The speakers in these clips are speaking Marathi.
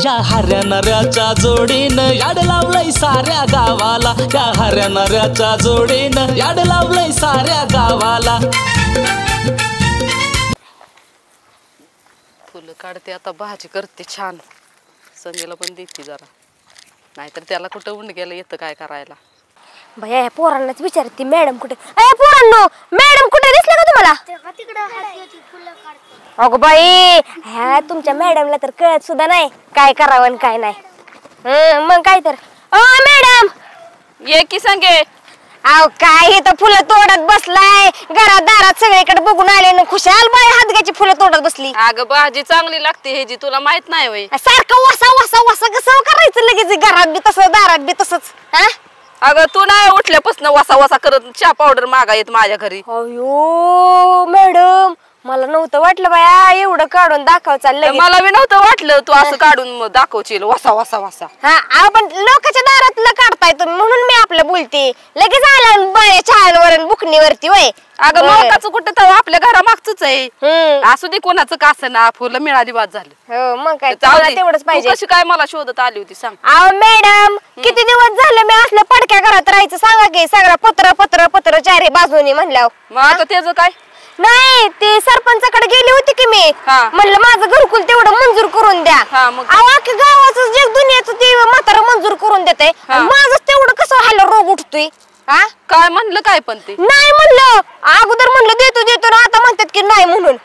या हऱ्या नऱ्याच्या जोडीनं याड लावलंय साऱ्या गावाला, या हऱ्या नऱ्याच्या जोडीनं याड लावलंय साऱ्या गावाला. फुलं काढते आता, भाजी करते छान, संगीला पण देते जरा, नाहीतर त्याला कुठं उंड गेलं येतं काय करायला. भैया पोरांनाच विचारते मॅडम कुठे. पोरांनो मॅडम कुठे दिसले का तुम्हाला? अगं बाई ह्या तुमच्या मॅडमला तर कळत सुद्धा नाही काय करावं आणि काय नाही. मग काय तर मॅडम ये की संगे. अहो काय तर फुलं तोडत बसलाय, घरात दारात सगळीकडे बघून आले ना खुशाल बाई हातग्याची फुलं तोडत बसली. अगं भाजी चांगली लागते हे जी, तुला माहित नाही होय. सारखं वसा वसा वसा कसं करायचं लगेच, घरात बी तसं दारात बी तसंच. अगं तू नाही उठल्यापासून वसा वसा करत चहा पावडर मागा येत माझ्या घरी. अयो मॅडम मला नव्हतं वाटलं बाया एवढं काढून दाखव चाललं. मला बी नव्हतं वाटलं तू असं काढून दाखवशील वसा वसा वसा. हा पण लोकांच्या दारातलं काढताय तुम्ही म्हणून मी आपलं बोलते. लगेच आला बाया छानवर बुकणीवरती वय. अगं लोकांचं कुठं तर आपल्या घरा मागच आहे, असू दे कोणाचं का ना, फुलं मिळाली बाद झालं. हो मग काय तेवढंच पाहिजे. कशी काय मला शोधत आली होती सांग. अहो मॅडम किती दिवस झाले मी असल्या पडक्या घरात राहायचं सांगा की, सगळं पत्र पत्र पत्र चारी बाजूनी म्हणल्यावर. मग आता त्याचं काय नाही, ते सरपंचाकडे गेली होती की मी, म्हणलं माझं घरकुल तेवढं मंजूर करून द्या. अख्या गावाचं जग दुनियाचं ते म्हातारा मंजूर करून देते, माझं तेवढं कसं हाल रोग उठतोय. काय म्हणलं काय पण ते नाही म्हणलं, अगोदर म्हणलं देतो देतो ना, आता म्हणतात की नाही म्हणून.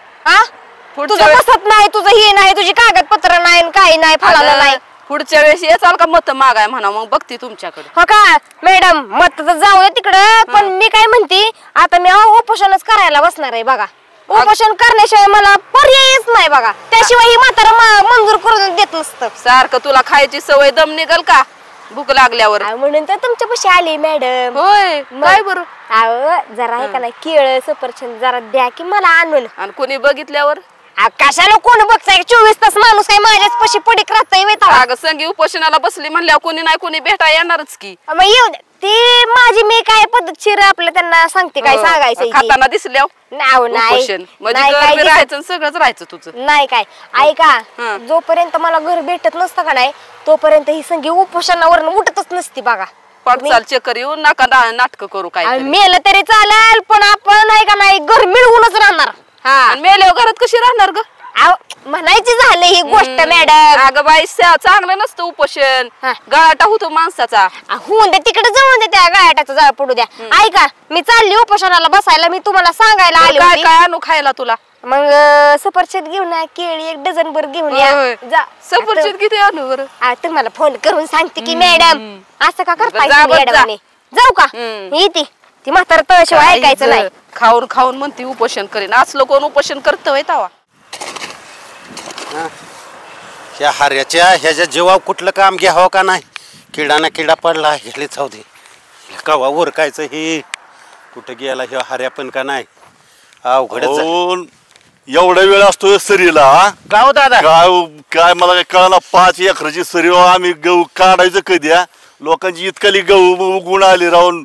तुझं बसत नाही, तुझं हे नाही, तुझी कागदपत्र नाही, काही नाही, फळाला नाही. पुढच्या वेळेस येचाल का मत मागाय म्हणा, मग बघते तुमच्याकडे. हो का मॅडम, मत तर जाऊ दे तिकडं, पण मी काय म्हणते आता मी उपोषणच करायला बसणार आहे बघा. उपोषण करण्याशिवाय मला पर्यायच नाही बघा, त्याशिवाय ही म्हातारा मंजूर करून देत नसतं. सारखं तुला खायची सवय दम निघल का भूक लागल्यावर? म्हणून तर तुमच्या पाशी आली मॅडम. होय काय बरं. अहो जरा आहे का नाही केळ सफरचंद जरा द्या की मला आणून. आणि कोणी बघितल्यावर कशाला कोण बघताय, 24 तास माणूस काय माझ्याच पाशी पडीक राहतोय. अगं संगी उपोषणाला बसली म्हणल्यावर कोणी नाही कोणी भेटा येणारच की. मग येऊ दे, ती माझी मी काय पद्धतशीर आपलं त्यांना सांगते काय सांगायचं. खाताना दिसल्यावर सगळंच राहायचं तुझं नाही काय. ऐका जोपर्यंत मला घर भेटत नसतं का नाही तोपर्यंत ही संगी उपोषणावर उठतच नसती बघा. पडचाल चक्कर येऊन नका नाटक करू काय. मेलं तरी चालेल पण आपण आहे का नाही घर मिळवूनच राहणार. मेल्यावर घरात कशी राहणार ग म्हणायची झालं ही गोष्ट मॅडम. अगं बाई चांगलं नसतं उपोषण, गळाटा होतो माणसाचा. होऊन दे तिकडे जाऊन दे, त्या गळाटाचा जाळ पडू द्या. ऐका मी चालली उपोषणाला बसायला, मी तुम्हाला सांगायला आले काय काय आणू खायला तुला. मग सफरचंद घेऊन या, केळी 1 डझन भर घेऊन या. सफरचंद किती आणू बरं? तुम्हाला फोन करून सांगते की मॅडम. असं का करताय जाऊ का येते ती म्हातारा तळशिवाय ऐकायचं नाही. खाऊन खाऊन म्हणते उपोषण करीन, असलं कोण उपोषण करत होय तवा. ह्या हऱ्याच्या ह्याच्या जीवावर कुठलं काम घ्यावं का नाही, किडा ना किडा पडला ह्याला जाऊ दे. कवा उरकायचं हे, कुठं गेला ह्या हऱ्या पण का नाही. अवघडच एवढा वेळ असतो सरीला. गाव दादा काय मला काय कळना, 5 एकराची सरी आम्ही गहू काढायचं कधी. लोकांची इतकाली गहू उगून आली राहून.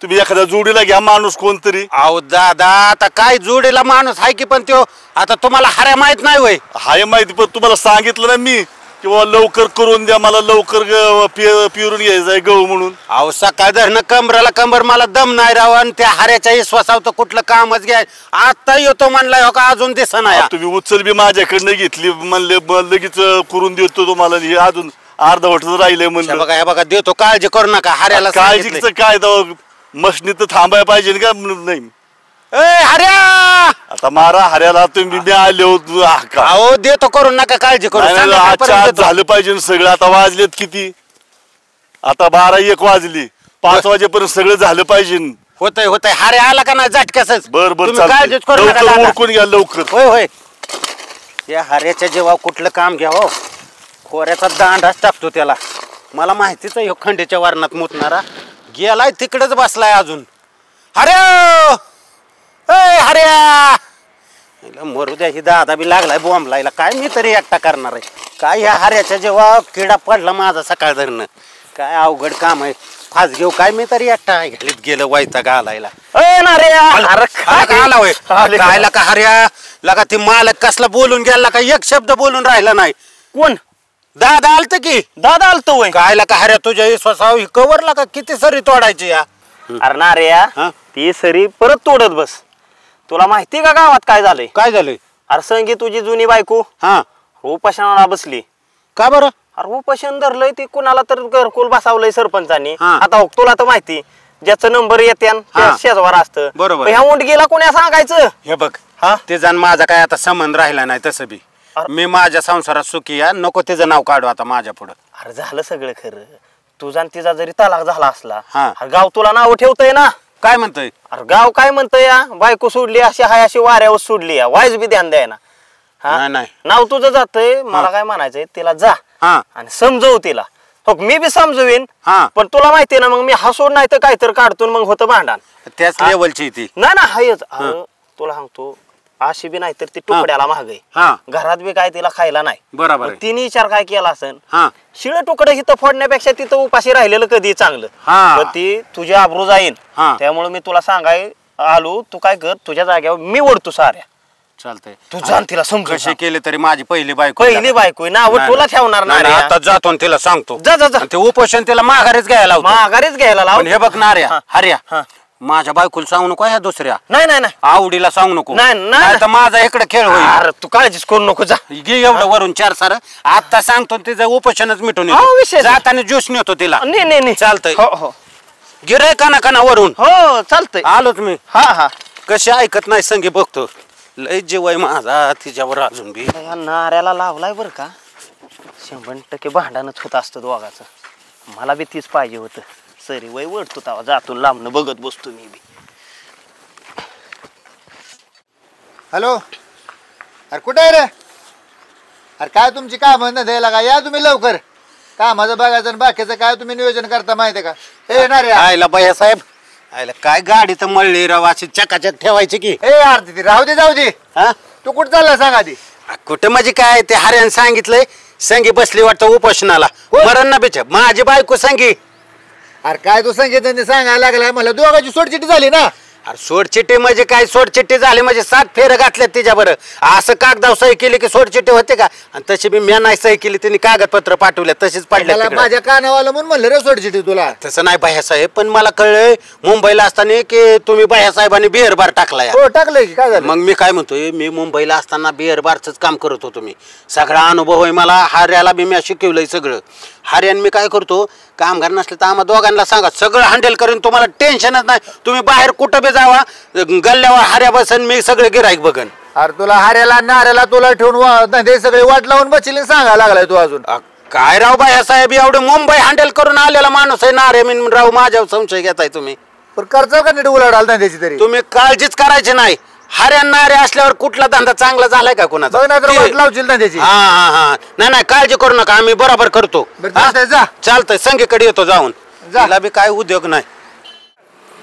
तुम्ही एखाद्या जोडीला घ्या माणूस कोणतरी. अहो दादा आता काय जोडीला माणूस आहे की, पण तो आता तुम्हाला हऱ्या माहित नाही होय. हाय माहिती, पण तुम्हाला सांगितलं ना मी किंवा लवकर करून द्या, मला लवकर पिरून घ्यायचंय गहू म्हणून. अहो सकाळ धरणं कमराला कंबर, मला दम नाही राव. आणि त्या हऱ्याच्या विश्वासावर तर कुठलं कामच घ्याय. आता येतो म्हणलाय हो का, अजून दिसत नाही. तुम्ही उचल बी माझ्याकडनं घेतली म्हणले, लगेच करून देतो तुम्हाला. हे अजून अर्धवटच राहिले म्हणलं. बघा हे बघा देतो, काळजी करू नका. हऱ्याला काळजीचं काय, मशनी तर थांबायला पाहिजे का नाही. हऱ्या आता मारा हऱ्याला, तुम्ही आले होतो. अहो देतो, करू नका काळजी करू. आज झालं पाहिजे सगळं. आता वाजलेत किती, आता 12-1 वाजली. 5 वाजेपर्यंत सगळं झालं पाहिजे. होतंय होतंय. हऱ्या आला का नाही झटक्याच. बरं काळजीच करू नका. उरकून घ्या लवकर. होय होय. या हऱ्याच्या जेव्हा कुठलं काम घ्या हो, खोऱ्याचा दांडाच टाकतो त्याला. मला माहितीच आहे खंडीच्या वारणात मुतणारा. गेलाय तिकडेच बसलाय अजून. हऱ्या हऱ्या मरू द्या. ही दादा बी लागलाय बॉम्बलायला. काय मी तरी एकटा करणार आहे काय. ह्या हऱ्याच्या जेव्हा किडा पडला माझा सकाळ धरणं, काय अवघड काम आहे. फास घेऊ काय मी तरी एकटा घालीत गेलं वैताग घालायला. का हऱ्या लगा ती मालक कसला बोलून गेला का, एक शब्द बोलून राहिला नाही. कोण दादा आलत की दादा आलतो वय कायला का हऱ्या तुझ्या विश्वासाव कवरला का किती सरी तोडायची या अरे ना रे या हा? ती सरी परत तोडत बस. तुला माहिती का गावात काय झालंय? काय झालंय? अरे संगी तुझी जुनी बायको हा उपासनाला बसली. का बरं? अरे उपासन धरलंय ती कुणाला तर घरकुल बसावलंय सरपंचानी. हा. आता हो, तुला तर माहिती ज्याचं नंबर येते हा. शेजवार असतं. बरोबर. ह्या उंडगीला कोण्या सांगायचं? हे बघ हा? ते जाण माझा काय आता संबंध राहिला नाही तसं बी मी माझ्या संसारात सुखी या नको त्याचं नाव काढू आता माझ्या पुढं. अरे झालं सगळं खरं. तुझा आणि तिचा जरी तलाक झाला असला हा. अरे गाव तुला नाव ठेवतय ना. काय म्हणतोय? अरे गाव काय म्हणतंय या बायको सोडली अशी हाय अशी वाऱ्यावर सोडली या वाईज बी ध्यान द्याय ना. नाही, नाही. नाव तुझं जातंय. मला काय म्हणायचंय तिला जा हा आणि समजव तिला. हो मी बी समजवीन हा. पण तुला माहितीये ना मग मी हसून नाही तर काहीतरी काढतून मग होतं भांडण. त्याच लेवलची ती. नाही ना हायच. अरे तुला सांगतो अशी बी नाही तर ती तुकड्याला महाग आहे. हा घरात बी काय तिला खायला नाही. बरोबर आहे. मग तिने विचार काय केला असेल हा शिळ तुकडं इथं फोडण्यापेक्षा तिथं उपाशी राहिलेलं कधी चांगलं. हा. पण ती तुझ्या आबरू जाईन. हा. त्यामुळे मी तुला सांगाय आलो तू काय कर तुझ्या जाग्यावर मी ओढतो साऱ्या. चालतंय. तू जाण तिला समजून कशी सांग. केली तरी माझी पहिली बायको पहिली बायको आहे, नाव नाही, तुला नाही. ठेवणार नाही, ना नाही, रे. आता जातो आणि तिला सांगतो. जा जा जा आणि ते उपोषण तिला माघारीच घ्यायला लावतो. माघारीच घ्यायला लाव. पण हे बघ नार्या हा. हर्या हा. माझ्या बायकोला सांगू नको ह्या दुसऱ्या नाही नाही नाही आवडीला सांगू नको. नाही, नाही. नाही तर माझा इकडे खेळ होईल. अरे तू काळजीच करू नको जा. घे एवढं वरून 4 सार आता सांगतो तिचं उपोषणच मिटून हो, विषय नाही. जाताना ज्यूस नेतो तिला. नाही चालतंय. हो हो गिराय काना काना वरून हो चालतंय. आलोच मी. हा हा कशी ऐकत नाही संगी बघतो लय जीव आहे माझा तिच्यावर अजून बी. या नाऱ्याला लावलाय बर का 100% भांडणच होत असतं दोघाचं. मला बी तीच पाहिजे होतं. सरी वय वडतो तेव्हा जातो लांबणं बघत बसतो मी बी. हॅलो अरे कुठे आहे रे? अरे काय तुमची कामं न द्यायला का या तुम्ही लवकर. कामाचं बघायचं आणि बाकीचं काय तुम्ही नियोजन करता माहिती आहे का? ए ना रे आयला बाया साहेब आयला काय गाडी तर मळली राव अशी चकाचक ठेवायची की. ए यार ती राहू दे जाऊ दे. हा तू कुठं चालला सांग आधी. कुठं म्हणजे काय ते हऱ्यानं सांगितलंय संगी बसली वाटतं उपोषणाला. मरण ना बिच माझी बायको संगी. अरे काय तू सांगितलं सांगायला लागला मला दोघांची सोडचिटी झाली ना. अरे सोडचिट्टी म्हणजे काय सोडचिट्टी झाली म्हणजे 7 फेर घातल्यात तिच्या बरं. असं कागदाव सही केली की सोडचिट्टी होते का? आणि तशी बी म्या नाही सही केली त्यांनी कागदपत्र पाठवल्या तशीच मला पडल्या. माझ्या कानावाला म्हणून म्हणलं रे सोडचिटी तुला. तसं नाही बाह्यासाहेब पण मला कळलंय मुंबईला असताना की तुम्ही बाह्यासाहेबांनी बिअर बार टाकलाय. हो टाकलंय की काय झालं? मग मी काय म्हणतोय मी मुंबईला असताना बिअर बारच काम करत होतो. मी सगळा अनुभव आहे मला. हार्याला बी मी शिकवलंय सगळं. हार्यान मी काय करतो कामगार नसले तर आम्हा दोघांना सांगा सगळं हँडल करून तुम्हाला टेन्शनच नाही. तुम्ही बाहेर कुठं बी जावा गल्ल्यावर हार्या बसन मी सगळे गिराईक बघन. अरे तुला हाऱ्याला नाऱ्याला तुला ठेवून धंदे सगळे वाट लावून बसले सांगायला लागलाय तू अजून. काय राव बाया साहेब एवढं मुंबई हँडल करून आलेला माणूस आहे ना रे. मी राव माझ्यावर संशय घेताय तुम्ही. पण करतो का नीट उलाढाल धंद्याची तरी. तुम्ही काळजीच करायची नाही. हार्या नारे असल्यावर कुठला धंदा चांगला झालाय का कुणाचा? बघ ना तर वाट लावशील धंद्याची. हा हा हा नाही नाही काळजी करू नका आम्ही बरोबर करतो. बरं चालतंय, जा. चालतंय संगीकडे येतो जाऊन. जा. तिला बी काय उद्योग नाही.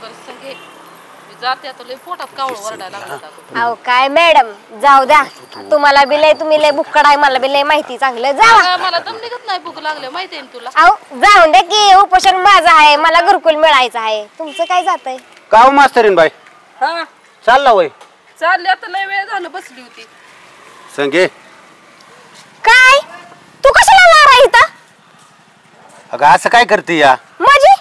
बरं संगे मी जाते आता लय पोटात कावळं वरडायला लागलं. अहो काय मॅडम जाऊ द्या. तुम्हाला बी लय तुम्ही लय बुक्कड आहे मला बी लय माहिती चांगलं जावा. अगं, मला दम निघत नाही भूक लागले माहितीये ना तुला. अहो जाऊन द्या की उपोषण माझं आहे मला घरकुल मिळायचं आहे. तुमचं काय जातंय? काव मास्तरीन बाई हा चालला वय चालले आता लय वेळ झालं बसली होती. संगे. काय तू कशाला लारा इथं? अगं असं काय करते या? माझी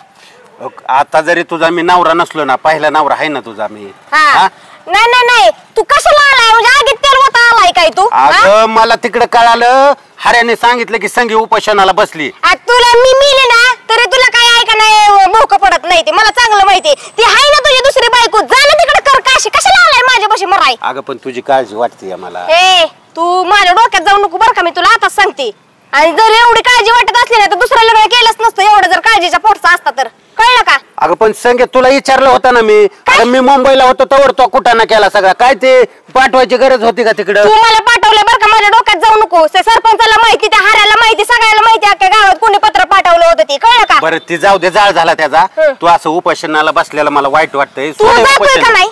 आता जरी तुझा मी नवरा नसलो ना पहिला नवरा आहे ना तुझा मी. हा नाही नाही नाही तू कशाला आलाय म्हणजे आगीत तेल होता आलाय काय तू? अगं मला तिकडे कळालं हार्याने सांगितलं की संगी उपोषणाला बसली. तुला मी मिली ना तरी तुला काय आहे का नाही भोक पडत नाही. ते मला चांगलं माहिती ती आहे ना तुझी दुसरी बायको. जा ना तिकडे कर काशी कशाला आलाय माझ्यापाशी मराय. अगं पण तुझी काळजी वाटते मला. ए तू माझ्या डोक्यात जाऊ नको बरं का. मी तुला आताच सांगते. आणि जर एवढी काळजी वाटत असली ना तर दुसऱ्या लग्न केलंच नसतं एवढं जर काळजीच्या पोटचा असता तर. कळलं का? अगं पण संगे तुला विचारलं होतं ना मी. अगं मी मुंबईला होतो तवर तो कुठं ना केला सगळा. काय ते पाठवायची गरज होती का तिकडं? तू मला पाठवलं बरं का. माझ्या डोक्यात जाऊ नको. सरपंचाला माहिती त्या हाऱ्याला माहिती सगळ्याला माहिती अख्ख्या गावात कोणी पत्र पाठवलं होतं ते. कळलं का? बरं ती जाऊ दे जाळ झाला त्याचा. तू असं उपोषणाला बसलेला मला वाईट वाटतंय. तू सोड जातोय उपोषण. का नाही?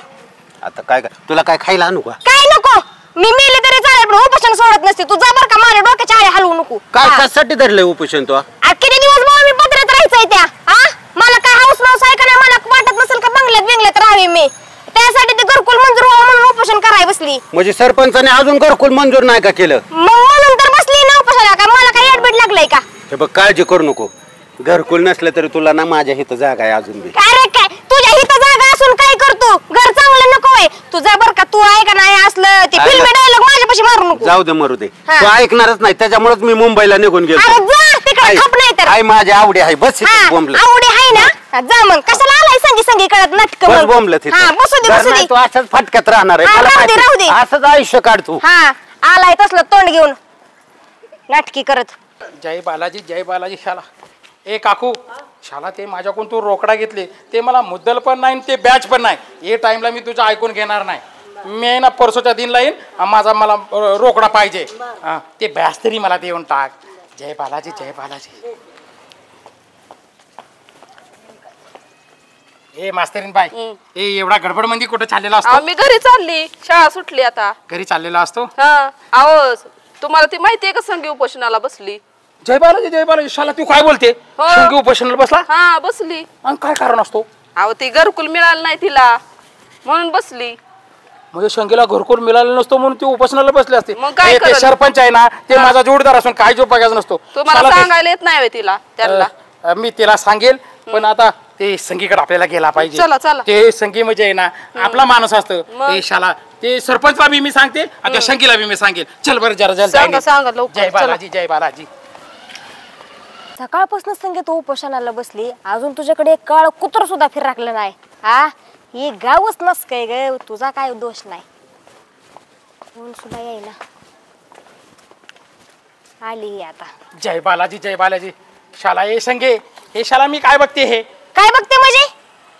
आता काय तुला काय खायला आणू का? काय नको. मी मेले तरी चालेल पण उपोषण सोडत नसते. तू जा बरं का. माझ्या डोक्याच्या आळे हलवू नको. काय हा. कशासाठी धरलंय उपोषण तू? किती दिवस बाबा मी पत्र्यात राहायचंय त्या. हा मला काय हाऊस माऊस आहे का नाही मला वाटत नसेल का बंगल्यात बिंगल्यात राहावी मी. त्यासाठी ते घरकुल मंजूर व्हावं म्हणून उपोषण करायला बसली. म्हणजे सरपंचाने अजून घरकुल मंजूर नाही का केलं? मग म्हणून तर बसली ना उपोषणाला. का मला काही ऍडमिट वेड लागलाय का? हे बघ काळजी करू नको, घरकुल नसलं तरी तुला ना माझ्या इथं जागा आहे अजून बी. काय रे काय तुझ्या इथं जागा असून काय करतो? घर चांगलं नको आहे तुझा बर का? तू आहे का नाही असलं ते फिल्म डायलॉग माझ्यापाशी मारू नको. जाऊ दे मरू दे, हा. तू ऐकणारच नाही त्याच्यामुळेच मी मुंबईला निघून गेलो. अरे जा तिकडे खप नाही तर. आई माझ्या आवडी आहे बस हा, बोंबलं. आवडी आहे ना जा मग. कशाला आलाय संगी संगी कळत नाटक बस बोंबलं तिथं. हा बसू दे घर बसू नाही, दे. तू असंच फटक्यात राहणार आहे हा, मला राहू दे, राहू माहिती. दे. असंच आयुष्य काढ तू. हा आलाय तसलं तोंड घेऊन नाटकी करत. जय बालाजी शाला. ए काकू शाला ते माझ्याकडून तू रोकडा घेतले ते मला मुद्दल पण नाही ते बॅच पण नाही. हे टाइमला मी तुझं ऐकून घेणार नाही. मी ना परसोच्या दिनला येईन माझा मला रोकडा पाहिजे. हा ते बॅच तरी मला देऊन टाक. जय बालाजी. ए मास्तरीन बाई ए एवढा गडबड मध्ये कुठं चाललेला असतो? मी घरी चालली, शाळा सुटली आता. घरी चाललेला असतो. हा अहो तुम्हाला ती माहितीये का संगी उपोषणाला बसली? जय बालाजी शाला तू काय बोलते? हो. संगी उपोषणाला बसला हा बसली. आणि काय कारण असतो? अहो ती घरकुल मिळालं नाही तिला म्हणून बसली. म्हणजे शंकेला घरकुल मिळालं नसतो म्हणून ती उपोषणाला बसले असते. मग काय ए, ते करेल? सरपंच आहे ना ते माझा जोडीदार असून काय जो बघायचा नसतो. तुम्हाला शाला ते- सांगायला येत नाही होय तिला त्यांना? मी तिला सांगेल पण आता ते संगीकडे आपल्याला गेला पाहिजे. चला, चला. ते संगी म्हणजे आहे ना आपला माणूस असतं. मग? ते शाला ते सरपंचला बी मी सांगते आणि त्या संगीला बी मी सांगेल. चल बरं जरा जरा सांगा, सांगा लवकर, जय चला. बालाजी. सकाळपासून संगे तू उपोषणाला बसली अजून तुझ्याकडे एक काळ कुत्र सुद्धा फिरकलं नाही. हा हे गावच नस काय ग तुझा काय दोष नाही. कोण सुद्धा येईना आली आता. जय बालाजी शाला ए संगे हे शाला मी काय बघते हे काय बघते म्हणजे?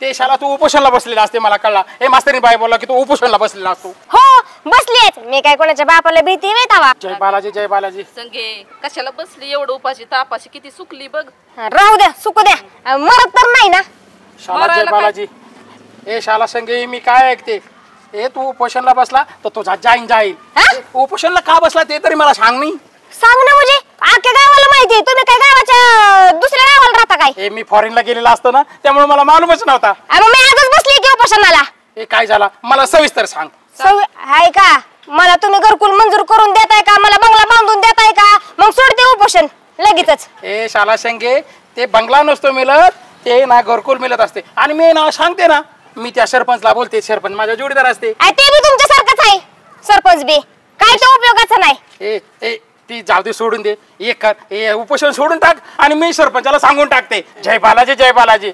ते शाला तू उपोषणाला बसलेला असते मला कळला. हे मास्तरी बाई बोलला की तू उपोषणाला बसलेला असतो. हो बसलीच मी काय कोणाच्या बापाला भीती नाही तवा. जय बालाजी. संगे कशाला बसली एवढं उपाशी तापाशी किती सुकली बघ. राहू द्या सुकू द्या मरत तर नाही ना. शाला जय मरायला बालाजी. ए शाला संगे मी काय ऐकते ए तू उपोषणला बसला तर तुझा जाईन जाईल. हा? उपोषणला का बसला ते तरी मला सांग नाही. सांग ना म्हणजे आख्या गावाला माहिती तुम्ही काय गावाच्या दुसऱ्या गावाला राहता काय? ए मी फॉरेनला गेलेला असतो ना त्यामुळे मला मालूमच नव्हता. मग मी आजच बसली की उपोषणाला. ए काय झाला मला सविस्तर सांग. हाय का मला तुम्ही घरकुल मंजूर करून देताय का? मला बंगला बांधून देताय का? मग सोडते उपोषण लगेचच. ए शाला संगे ते बंगला नसतो मिळत ते ना घरकुल मिळत असते. आणि मी ना सांगते ना मी त्या सरपंचला बोलते. सरपंच माझा जोडीदार असते. ते बी तुमच्यासारखंच आहे सरपंच बी काय तो उपयोगाचा नाही. ए ए ती जाऊ दे सोडून दे. एक कर ए उपोषण सोडून टाक आणि मी सरपंचाला सांगून टाकते. जय बालाजी.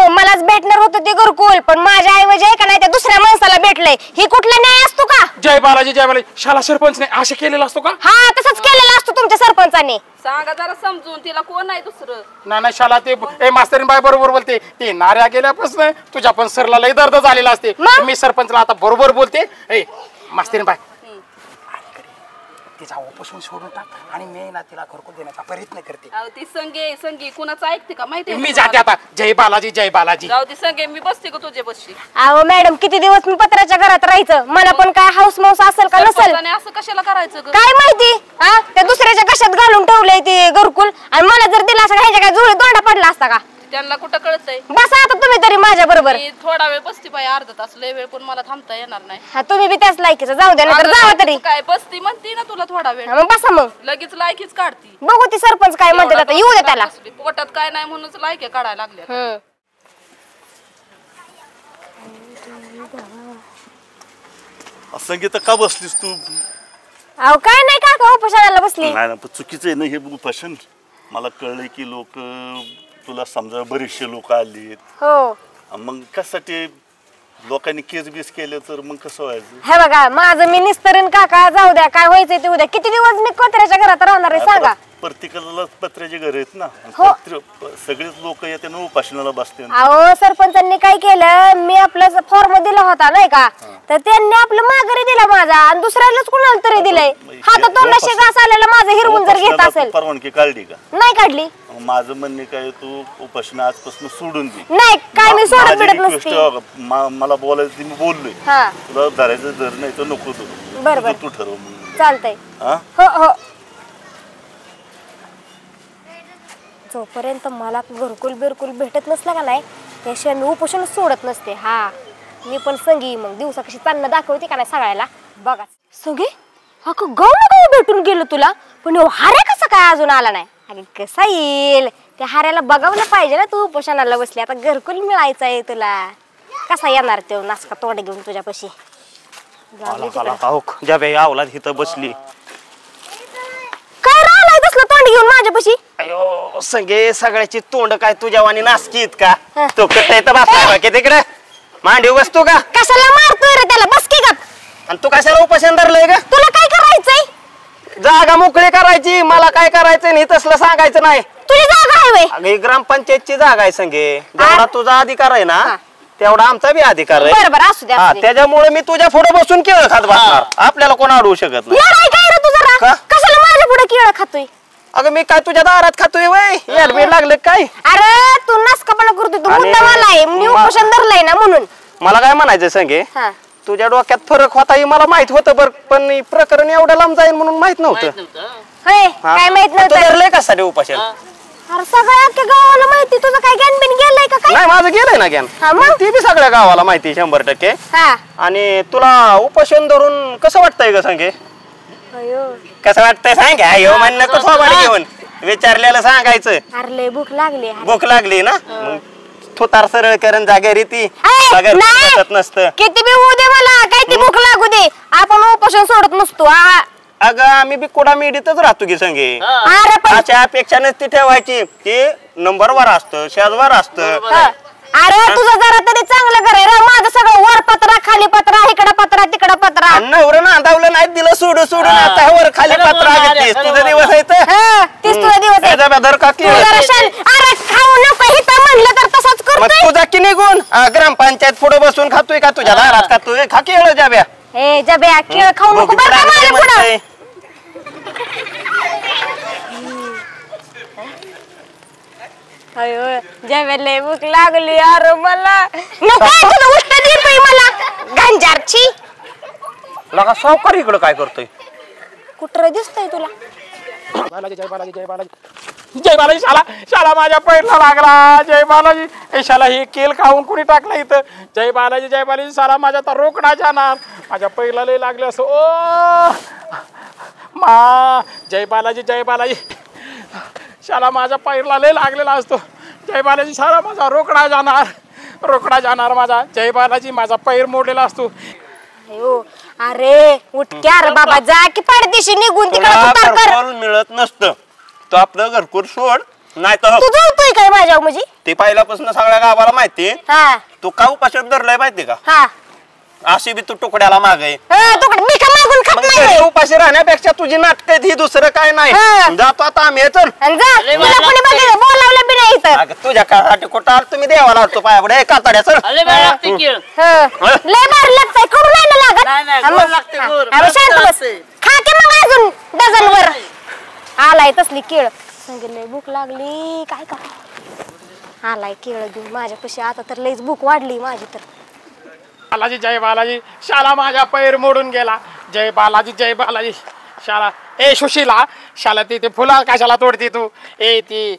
मलाच भेटणार होतं ते घरकुल पण माझ्या ऐवजी आहे का नाही त्या दुसऱ्या माणसाला भेटलंय. ही कुठला न्याय असतो का? जय बालाजी. शाला सरपंच नाही असं केलेलं असतो का? हा तसंच केलेलं असतो तुमच्या सरपंचाने. सांगा जरा समजून तिला कोण आहे दुसरं. नाही शाला ते ए मास्तरीन बाई बरोबर बोलते. ते नाऱ्या गेल्यापासून तुझ्या पण सरला लय दर्द झालेला असते. मग? मी सरपंचला आता बरोबर बोलते. ए मास्तरीन बाई तिचा उपोषण सोडून टाक आणि मी ना तिला घरकुल देण्याचा प्रयत्न करते. अहो ती संगी कुणाचं ऐकते का माहिती मी जाते आता. जय बालाजी. जाऊ ती संगे मी बसते का तुझे बसशी. अहो मॅडम किती दिवस मी पत्राच्या घरात राहायचं मला पण काय हाऊस माऊस असेल का नसेल सरपंचाने असं कशाला करायचं ग? काय माहिती. हा त्या दुसऱ्याच्या कशात घालून ठेवलंय ते घरकुल आणि मला जर दिला असं ह्याच्या काय जुळे तोंडा पडला असता का? त्यांना कुठं कळतंय? बसा आता तुम्ही तरी माझ्या बरोबर. मी थोडा वेळ बसती पाहिजे अर्धा तास लय वेळ पण मला थांबता येणार नाही. हा तुम्ही बी त्याच लायकीचं जाऊ द्या नाही तर जावा तरी. काय बसती म्हणती ना तुला थोडा वेळ मग बसा मग लगेच लायकीच काढती. बघू ती सरपंच काय म्हणतात आता येऊ दे त्याला. बसली. पोटात काय नाही म्हणूनच लायक्या काढायला लागल्या. संगीता का बसलीस तू? अहो काय नाही काका उपोषणाला बसली. नाही ना पण चुकीचं आहे ना हे उपोषण. मला कळलंय की लोक तुला समजा बरेचसे लोक आले हो मग कशासाठी लोकांनी केस बीस केले तर मग कसं व्हायचं? हे बघा माझं मी निस्तरीन काका जाऊ द्या काय व्हायचंय ते उद्या. किती दिवस मी कोत्र्याच्या घरात राहणार आहे सांगा. प्रत्येकाला पत्र्याचे घर आहेत ना. हो. सगळेच लोक येते ना उपासनाला बसते. अहो सरपंचांनी काय केलं मी आपला फॉर्म दिला होता नाही का तर त्यांनी आपलं माघारी दिला माझा आणि दुसऱ्यालाच कुणाला तरी दिलंय. हातात तोंडाशी घास आलेला माझं हिरवून जर घेत असेल. परवानगी काढली का? नाही काढली. माझं म्हणणे काय तू उपासना आजपासून सोडून दे. नाही काय मी सोडत बिडत नसते. मला बोलायचं मी बोललोय. हा तुला धरायचं धर नाही तर नको तू. बरोबर तू ठरव मग. चालतंय. हा हो हो जोपर्यंत मला घरकुल बिरकुल भेटत नसला का नाही त्याशिवाय मी उपोषण सोडत नसते. हा मी पण संगी मग दिवसा कशी चांगलं दाखवते का नाही सगळ्याला बघा. संगी अगं गाव ना गाव भेटून गेलो तुला, पण हारे कसा काय अजून आला नाही? अरे कसा येईल? त्या हाऱ्याला बघावलं पाहिजे ना, तू उपोषणाला बसली, आता घरकुल मिळायचं आहे तुला. कसा येणार तो नासका तोंड घेऊन तुझ्यापाशी? आवला इथं बसली. काय राहिलाय तसलं तोंड घेऊन माझ्यापाशी? अयो संगे सगळ्याची तोंड काय तुझ्यावानी नासकी आहेत का? तो कट येतं बसला की तिकडे मांडीव बसतो का? कशाला मारतोय रे त्याला? बस की गप. आणि तू कशाला उपोषण धरलंय का? तुला काय करायचंय? जागा मोकळी करायची, मला काय करायचं नाही तसलं सांगायचं नाही. तुझी जागा आहे अगं ही ग्रामपंचायतची जागा आहे संगे. जेवढा तुझा अधिकार आहे ना तेवढा आमचा बी अधिकार आहे. बरोबर, असू दे, असू दे. त्याच्यामुळे मी तुझ्या पुढे बसून केळ खात बसणार. आपल्याला कोण अडवू शकत नाही. लढाई काय रे तुझा राग? का? कशाला माझ्या पुढे केळ खातोय? अगं मी काय तुझ्या दारात खातोय वय? यार लागले काय? अरे तू नासकापणा करतोय, तू आणि मुद्दा मला आहे, मी उपोषण धरलंय ना म्हणून. मला काय म्हणायचं संगे, हा. तुझ्या डोक्यात फरक होता हे मला माहित होतं बरं, पण हे प्रकरण एवढं लांब जाईल म्हणून माहित नव्हतं. होय, काय माहित नव्हतं? धरलंय कशासाठी उपोषण? अरे सगळ्या अख्ख्या गावाला माहिती, तुझं काय ज्ञान बिन गेलंय का काय? नाही माझं गेलंय ना ज्ञान. हा, मग? ती बी सगळ्या गावाला माहिती 100%. हा. आणि तुला उपोषण धरून कसं वाटतंय ग संगे? अयो, कसं वाटतंय सांग. अयो म्हणणं कसं वाट घेऊन विचारलेलं सांगायचं. अरे लय भूक लागली अरे. भूक लागली ना मग थोतार सरळ करून जागे रीती ऐ, नाही. नसतं. किती बी होऊ दे मला, काय ती भूक लागू दे, आपण उपोषण सोडत नसतो. अगं आम्ही बी कुडा मिडीतच राहतो की संगे. अरे पण अशा अपेक्षा नसती ठेवायची की नंबरवर असतं, शेजवर असतं. अरे तुझं जरा तरी चांगलं करे रे. माझं सगळं वर पत्रा खाली पत्रा, इकडं पत्रा तिकडं पत्रा. नवरं नांदावलं नाही दिलं सोडून आता वर खाली पत्रा घेतलीस. तुझा दिवस आहे तर तीच तुझा दिवस आहे. बेदर का तू जरा अरे खाऊ नको हिथं म्हणलं तर तसंच मग करतोय. तुझा की निघून ग्रामपंचायत पुढे बसून खातोय का तुझ्या दारात खातोय? खा केळ जाब्या. ए जब्या केळ खाऊ नको बरं का माझ्या पुढं. अयो जब्या लय भूक लागली यार मला. नको तुझं उष्ट देतोय मला गंजारची. लगा सावकार इकडं काय करतोय? कुठं दिसतंय तुला? बालाजी जय बालाजी जय बालाजी जय बालाजी. शाला शाला माझ्या पैरला लागला. जय बालाजी. ए शाला हे केल खाऊन कुणी टाकलं इथं? जय बालाजी जय बालाजी. शाला माझ्या तर रोकडा जाणार. माझ्या पैरला लय लागले असं. ओ मा जय बालाजी जय बालाजी. शाला माझ्या पैरला लय लागलेला असतो. जय बालाजी. शाला माझा रोकडा जाणार माझा. जय बालाजी. माझा पैर मोडलेला असतो. अयो अरे उठक्या रे बाबा, जा की पडदेशी निघून तिकडे कर. मिळत नसतं तो आपलं घरकुर सोड. नाही तर तू जळतोय काय माझ्या म्हणजे? ते पहिल्यापासून सगळ्या गावाला माहिती. हा तू का उपाशात धरलाय माहिती का? हा. अशी बी तू तुकड्याला मागे तुकडे मी का मागून खात नाही. उपाशी राहण्यापेक्षा तुझी नाटक ही दुसरं काय नाही. जातो आता आम्ही. चल तुला कोणी बघितलं बोलावलं बी नाही इथं. तुझ्या काळासाठी कुठं आलो तुम्ही देवाला आलतो पायापुढे कातड्या. चल लय भारी लागतंय. कडू नाही ना लागत? अरे शांत बस. खा की मग अजून डझनवर. आलाय तसली केळ. सांगितलं लय भूक लागली काय करा. आलाय केळ घेऊन माझ्यापाशी. आता तर लयच भूक वाढली माझी तर. बालाजी जय बालाजी. शाला माझ्या पैर मोडून गेला. जय बालाजी जय बालाजी. शाला ए सुशीला शाला ती फुला कशाला तोडते तू? ए ती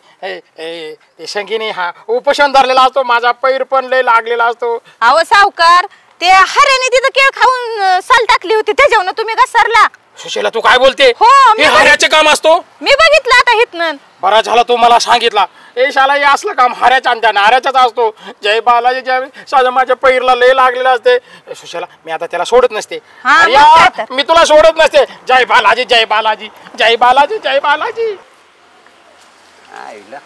संगीनी हा उपोषण धरलेला असतो. माझा पैर पण लय लागलेला असतो. अहो सावकार, ते हऱ्याने तिथं केळ खाऊन साल टाकली होती, त्याच्यावर तुम्ही घसरला. सुशीला तू काय बोलते? हो, हे हऱ्याचे काम असतो. मी बघितलं आता हितनं. बरा झाला तू मला सांगितला. ए शाला हे असलं काम हऱ्याच्या आणि नाऱ्याचाच असतो. जय बालाजी जय. साधा माझ्या पैरला लय लागलेला असते. सुशीला मी आता त्याला सोडत नसते. हा, अरे मग काय यार, तर. मी तुला सोडत नसते. जय बालाजी जय बालाजी जय बालाजी जय बालाजी. आईला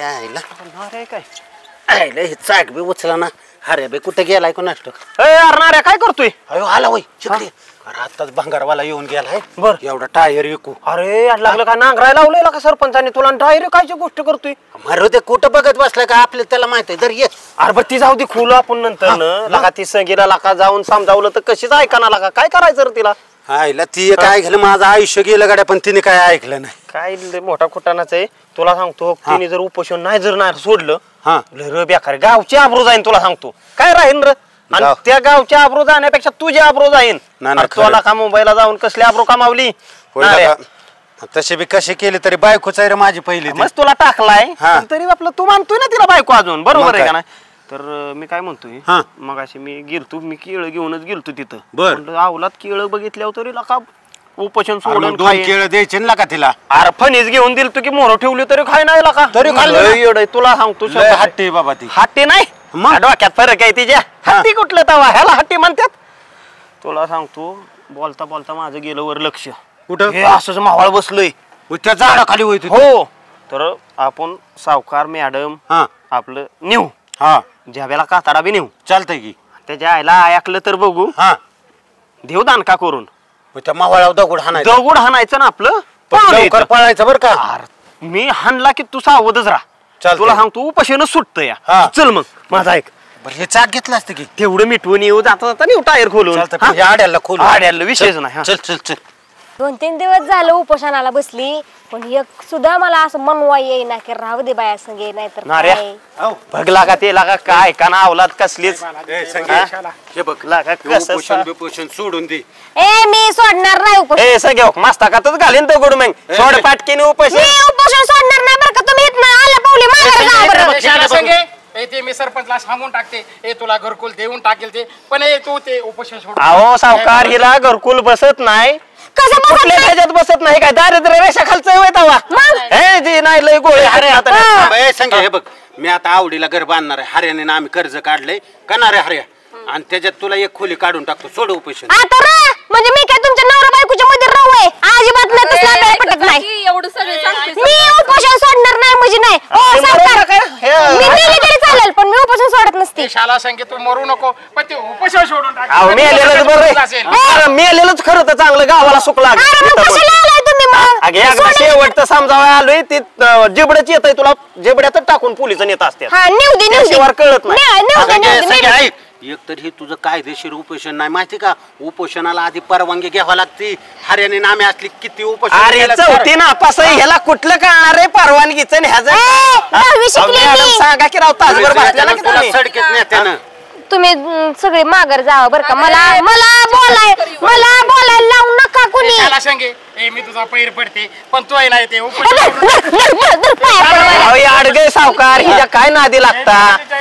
आईला काय आईला हे चाक बी उचला ना. अरे बे कुठे गेलाय कोण नाटक? नाऱ्या काय करतोय? अयो आला वय चिकडी. अरे आताच भंगारवाला येऊन गेलाय. बर एवढा टायर विकू. अरे लागलं का नांगरायला लावलेला का सरपंचाने तुला? डायरेक्ट कायची गोष्ट करतोय? मारू ते कुठं बघत बसलाय का? आपल्या त्याला माहित आहे. तर ये. अरे बरं ती जाऊ दे खुलं आपण नंतर. लका ती संगीला लका जाऊन समजावलं तर कशीच ऐकाना लागा. काय करायचं रे तिला? आईला ती काय ऐकलं? माझं आयुष्य गेलं गाड्या, पण तिने काय ऐकलं नाही. काय लय मोठा कुटाणाच आहे. तुला सांगतो तिने जर उपोषण नाही जर नाही सोडलं लय बेकार गावची आबरू जाईन. तुला सांगतो काय राहीन र. आणि त्या गावची आबरू जाण्यापेक्षा तुझी आबरू जाईन. तुला का मुंबईला जाऊन कसली आबरू कमावली? तसे बी कसे केले तरी बायकोच आहे रे माझी पहिली. मस्त तुला टाकलाय तरी आपलं तू मानतोय ना तिला बायको अजून. बरोबर आहे का नाही? तर मी काय म्हणतोय हा. मग अशी मी गेलतो मी केळं घेऊनच गेलतो तिथं बर. म्हणलं, अवलात केळं बघितल्यावर तरी का उपोषण अरे सोडून मग 2 केळं द्यायचे ना का तिला अरे फणीस घेऊन दिल की मोर ठेवली तरी खाय नाही का तरी खाल्लं ना? लय येडं आहे, तुला सांगतो लय हट्टी आहे बाबा ती हट्टी नाही मग? डोक्यात फरक आहे तिच्या हट्टी कुठलं तवा ह्याला हट्टी म्हणतात तुला सांगतो बोलता बोलता माझं गेलं वर लक्ष कुठं हे असंच मावळ बसलोय त्या झाडाखाली होती हो तर आपण सावकार मॅडम हा आपलं नेऊ हा ज्यावेळेला काताडा बी नेऊ चालतंय की त्याच्या आईला ऐकलं तर बघू हा देव दानका करून मग त्या मावळावर दगड हाणायचा दगड हाणायचं ना आपलं पण पळून लवकर यायचं. पळायचं बरं का अरे, मी हाणला की तू सावधच राहा चालतंय. तुला सांगतो उपाशीनच सुटतं या हा. चल मग माझा ऐक बरं हे चाक घेतलं असतं की तेवढं मिटवून येऊ जाता जाता नेऊ टायर खोलून चालतं हा? पण हे आड्याला खोल आड्याला विषयच नाही हा. चल चल चल 2-3 दिवस झालं उपोषणाला बसली पण एक सुद्धा मला असं मनवा येईना की राहू दे बाया संगे नाहीतर नाऱ्या. काय. बघ लागा ते लागा काय का ना अवलाद कसलीच ए, संगे, हा? हे बघ लागा कसं उपोषण बिपोषण सोडून दे ए मी सोडणार नाही उपोषण ए सगळ्या मस्तकातच घालीन दगड मग सोड पाटकीने उपाशी मी उपोषण सोडणार नाही बरं का तुम्ही इथनं आलं पावली माघारी जा बरं शाला संगे ए ते मी सरपंचला सांगून टाकते ए तुला घरकुल देऊन टाकेल ते पण ए तू ते उपोषण सोड अहो सावकार हिला घरकुल बसत नाही कसं बसत कुठल्या नाही? ह्याच्यात बसत नाही काय दारिद्र्य रेषा खालचं होय तवा हे जे नाही लय गोळे अरे आता ए, संगे हे बघ मी आता आवडीला घर बांधणार आहे हर्याने आम्ही कर्ज काढलंय करणार आहे हर्या आणि त्याच्यात तुला एक खोली काढून टाकतो सोड उपोषण आता रा म्हणजे मी काय तुमच्या नवरा बायकोच्या मध्ये राहू आहे अजिबात नाही तसला आपल्याला पटत नाही एवढं सगळे सांगते मी उपोषण सोडणार नाही म्हणजे नाही ओ सावकार मी नेली तरी चालेल पण मी उपोषण सोडत नसते ते शाला संगे तू मरू नको पण ते उपोषण सोडून टाक अहो मेलेलंच बरं असेल. अरे मेलेलंच खरं तर चांगलं गावाला सुख अरे मग कशाला आलाय तुम्ही मग अगे एकदा शेवट तर समजावं आलोय ते जिबड्याच येत तुला जिबड्यातच टाकून पोलिस नेत असतात हा नेऊ दे नेऊ दे त्याशिवाय कळत नाही. संगे, ऐक एक तर हे तुझं कायदेशीर उपोषण नाही माहिती का उपोषणाला आधी परवानगी घ्यावी लागते हर्याने नामे असली किती उपोषण अरे केलं चौथी तर. नापास ह्याला कुठलं कळणार आहे परवानगीच दहावी शिकली मी. सांगा की राव तासभर बसल्याला की तुला तुम्ही? सडकेत नेत्यानं तुम्ही सगळे माघार जावं बरं का मला बोलायला लावू नका कुणी शाला संगे ए मी तुझा पैर पडते पण तू आहे नाही ते उपोषण अहो, अडगय सावकार हिच्या काय नादी लागता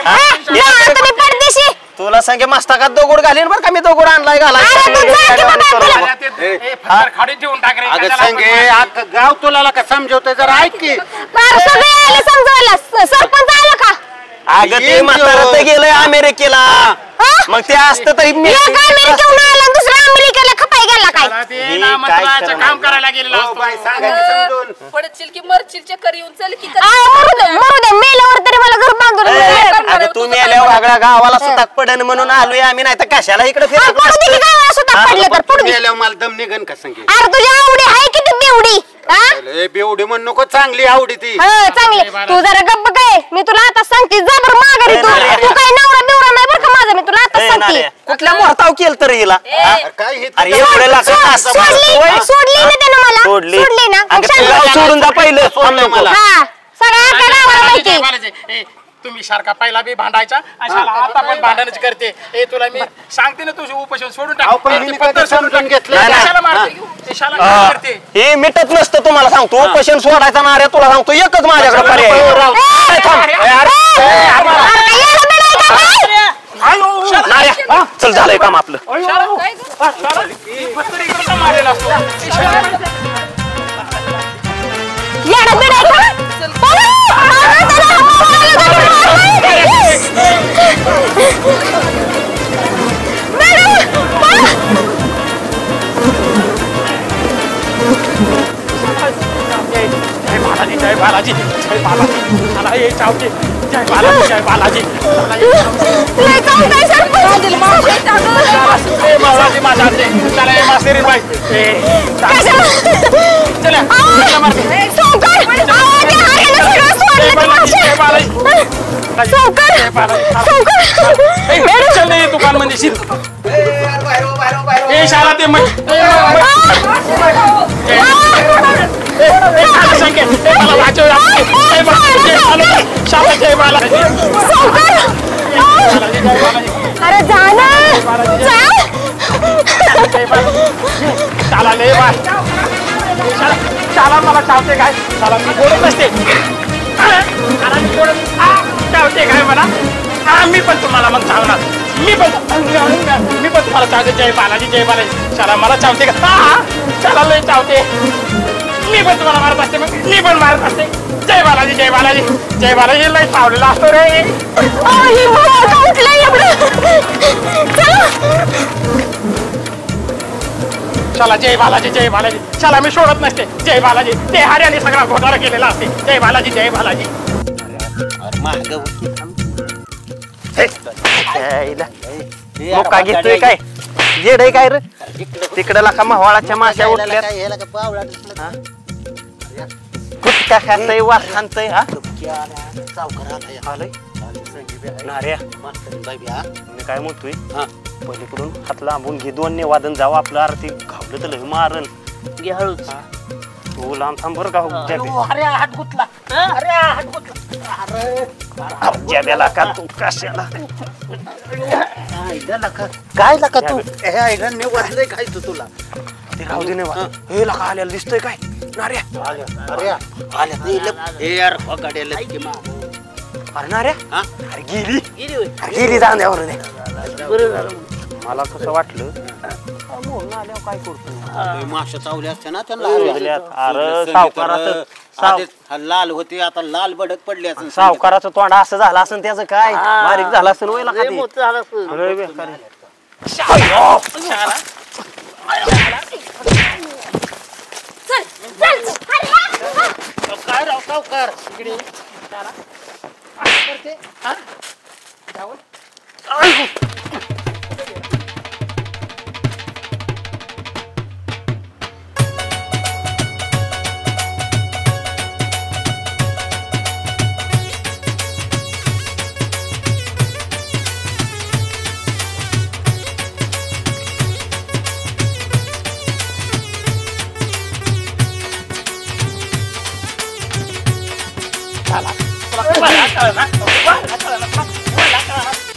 हा? तुम्ही परदेशी तुला सांगे मस्तकात दगड घालीन बरं का मी दगड आणलाय अरे तू जा की बाबा, तुला- फक्त खाडीत ठेवून टाक रे अगं कशाला संगे आपण- अख्खं गाव तुला का समजवतोय जरा ऐक की फार सगळे आले समजवायला सरपंच आला का अगं ते म्हातारं तर गेलंय अमेरिकेला मग ते असतं तरी मी एक अमेरिकेहून आला आणि दुसरा अमेरिकेला खपाई गेला काय शाला ते हे नामंत्राचं काय काम करायला गेलेला हो असतो बाई सांगा की समजून पडशील की मरशील चक्कर येऊन चल की मरू दे मेल्यावर तरी मला घर बांधून मिळेल. अगं तू मेल्यावर आगळ्या गावाला सुताक पडन म्हणून आलोय आम्ही नाही तर कशाला इकडे हा, पडू दे की गावाला सुद्धा पडले तर पडू दे मेल्यावर मला दम निघन का संगे अरे तुझी आवडी आहे किती बेवडी हा ए, बेवडी म्हण नको चांगली आवडी ती चांगली तू जरा गप्प काय मी तुला आता सांगते जा बरं माघारी तू काय नवरा बिवरा नाही बरं का माझा मी तुला आता सांगते कुठल्या मोहताव केलं तर हिला अरे काय हे अरे एवढे लाख सोडली ना त्यानं मला सोडली ना मग शांत सोडून जा पहिलं सोडलं मला हा सगळ्या अख्ख्या गावाला माहिती बालाजी, ए, तुम्ही सारखा पहिला बी भांडायचा आणि शाला आता पण भांडणच करते ए तुला मी सांगते ना तुझे उपोषण सोडून टाक अहो, पण ए, हिने ती काय पद्धत सोडून समजून टाक. घेतलं? ते नाही, शाला नाही. मारते ते शाला काय करते हे मिटत नसतं तुम्हाला सांगतो उपोषण सोडायचा ना अरे तुला सांगतो एकच माझ्याकडे पर्याय आहे. ए, थांब. ए, नाऱ्या, चल झालंय काम आपलं मारलेला असतो ते शाला- येडा बिडा आहे जय बालाजी जय बालाजी जय बालाजी शाला ये चावते जय बालाजी जय बालाजी लय काम काय सरपंच ए बालाजी माझा ते चला ए मास्तेरी बाई ए चला चला मारते सावकार आवाज आहे ना सगळं सोडलं की जय बालाजी माझ्या सावकार ए चल नाही दुकान मध्ये शिर ए शाला ते संकेत मला वाचव जय बालाजी शाला जय बालाजी अरे जा ना शाला लय बाय शाला मला चावते काय शाला मी बोलत नसते शाला मी बोलत चावते काय मला मी पण तुम्हाला मग चावणार. मी पण तुम्हाला चावते. जय बालाजी. शाला मला चावते का? शाला लय चावते. मी पण तुम्हाला मारत असते. मग मी पण मारत असते. जय बालाजी. लय चावलेला असतो रे. चला जय बालाजी. चला मी सोडत नसते. जय बालाजी. ते हऱ्याने सगळा घोटाळा केलेला असते. जय बालाजी. मोका घेतोय काय जेड आहे काय रे तिकडे लाका मावाळाच्या माश्या उठल्या कुठका खातय वास खातय हा मी काय म्हणतोय पलीकडून हात लांबून घे 2 वादन जावं आपलं आरती घावलं तर लय मारन घे हळूच तू लांब थांब बरं का तू कशाला काय लका तू वाजलंय काय तू तुला ते राहू दे नाही हे लका आलेला दिसतोय काय नार्या अरे नार्या अरे गेली जाण्यावर मला कसं वाटलं काय करतो माश्या चावल्या असत्या ना त्यांना अरे सावकाराचं लाल होते आता लाल बडक पडले असं सावकाराचं तोंड असं झालं असं त्याचं काय बारीक झालं असं वय लका काय राव सावकार इकडे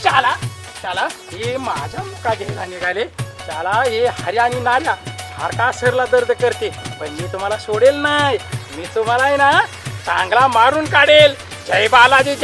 शाला हे माझ्या मुका घ्यायला निघाले. शाला हे हऱ्या आणि नाल्या सारखा सरला दर्द करते पण मी तुम्हाला सोडेल नाही. मी तुम्हाला आहे ना चांगला मारून काढेल. जय बालाजी.